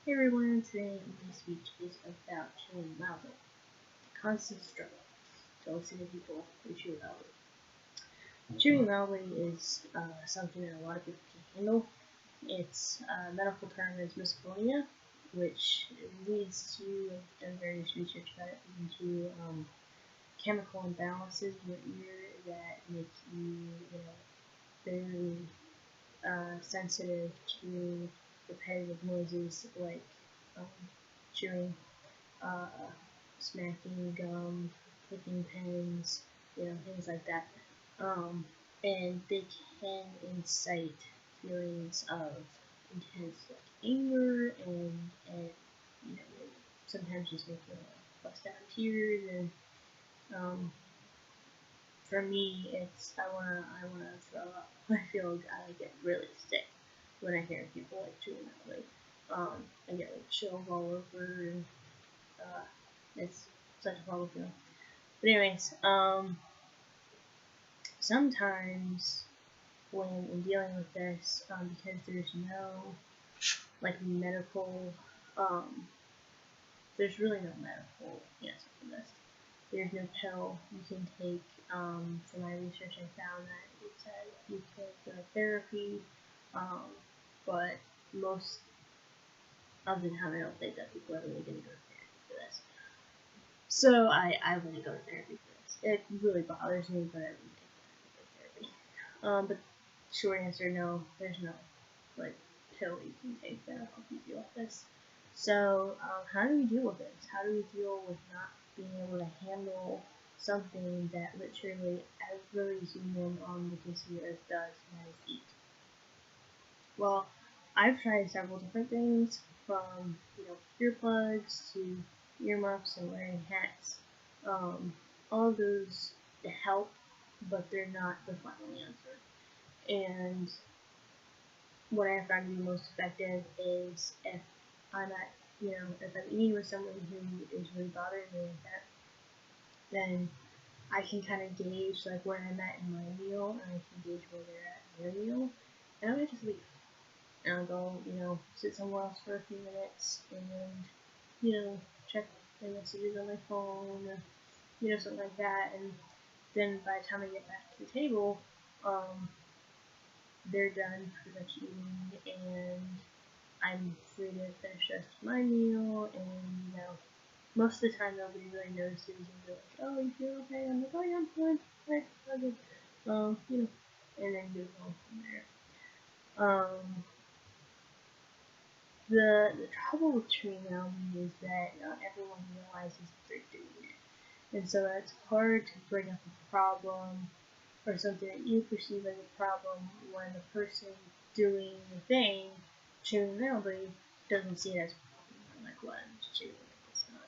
Hey everyone, today my speech is about chewing loudly. Constant struggle to listen to people who chew loudly. Chewing loudly is something that a lot of people can handle. Its medical term is misophonia, which leads to, I've done various research about it, into chemical imbalances in your ear that make you, very sensitive to repetitive noises like um, chewing, uh, smacking gum, clicking pens, things like that. Um, and they can incite feelings of intense anger and you know sometimes just make you bust out in tears and um, for me it's I wanna throw up. I feel I get really sick when I hear people like chewing that way. I get like chills all over and uh, it's such a horrible feeling. But anyways, sometimes when I'm dealing with this, because there's no like medical, um, there's really no medical answer for this. There's no pill you can take. For my research, I found that it said you could go to therapy, um, but most of the time I don't think that people are really going to go to therapy for this. So I wouldn't go to therapy for this. It really bothers me, but I wouldn't take therapy. But short answer, no. There's no like pill you can take that'll help you deal with this. So how do we deal with this? How do we deal with not being able to handle something that literally every human on the face of the earth does, and that is eat? Well, I've tried several different things, from earplugs to earmuffs and wearing hats. Um, all of those help, but they're not the final answer. And what I found to be most effective is if I'm at, if I'm eating with someone who is really bothering me like that, then I can kind of gauge like where I'm at in my meal, and I can gauge where they're at in their meal, and I might just leave. And I'll go, sit somewhere else for a few minutes and, check my messages on my phone or, something like that. And then by the time I get back to the table, they're done pretty much eating and I'm free to finish the rest of my meal. And, most of the time nobody really notices and be like, oh, you feel okay? I'm like, oh yeah, I'm fine. Right, all good. And then move on from there. The trouble with chewing gum is that not everyone realizes that they're doing it. And so it's hard to bring up a problem or something that you perceive as a problem when the person doing the thing, chewing loudly, doesn't see it as a problem. I'm like, what? I'm just chewing. It's not,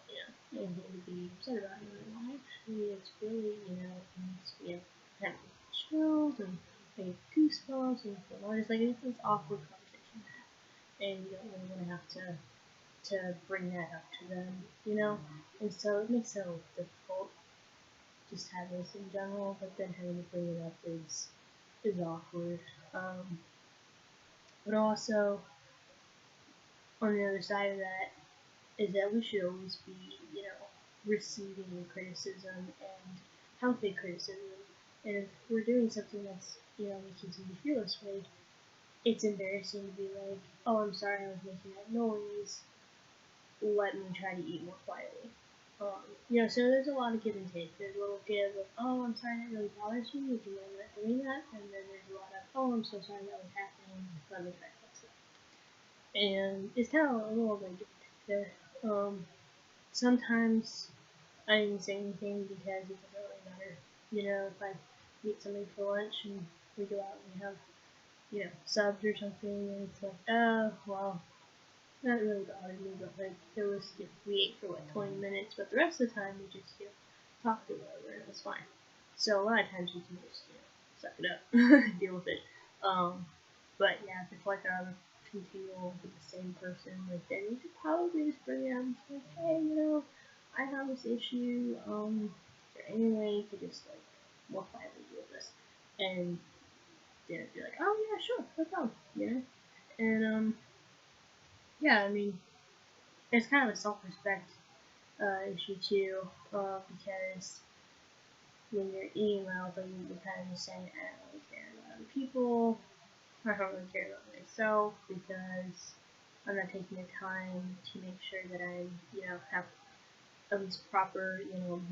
anything to be upset about. And like, actually, it's really, having chills and like goosebumps and it's like it's awkward conversation to have, and you don't really want to have to bring that up to them, and so it makes it a little difficult just having this in general, but then having to bring it up is awkward. But also on the other side of that is that we should always be, receiving criticism and healthy criticism. And if we're doing something that's, making you feel this way, it's embarrassing to be like, oh, I'm sorry I was making that noise. Let me try to eat more quietly. So there's a lot of give and take. There's a little give of, oh, I'm sorry that really bothers you. Would you mind not doing that? And then there's a lot of, oh, I'm so sorry that was happening. Let me try to fix it. And it's kind of a little bit there. Sometimes I didn't say anything because it doesn't really matter. If I meet somebody for lunch and we go out and have, subs or something, and it's like, oh, well, that really bothered me, but like there was we ate for like 20 minutes, but the rest of the time we just talked or whatever, and it was fine. So a lot of times we can just suck it up, deal with it. But yeah, if it's like a continual with the same person, like then you could probably just bring it up and say, like, hey, I have this issue. Is there any way you could just like more quietly deal with this? And then be like, oh yeah, sure, no problem, And yeah, I mean, it's kind of a self-respect issue too, because when you're eating loudly, you're kind of just saying, I don't really care about other people, I don't really care about myself, because I'm not taking the time to make sure that I, have at least proper,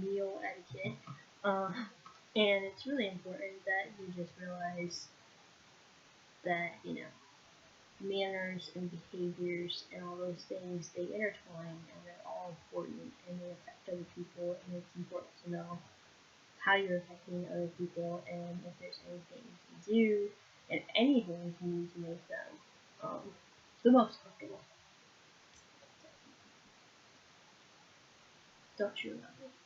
meal etiquette. And it's really important that you just realize that, manners and behaviors and all those things, they intertwine and they're all important and they affect other people, and it's important to know how you're affecting other people and if there's anything you can do and anything you can do to make them the most comfortable. Don't you love it?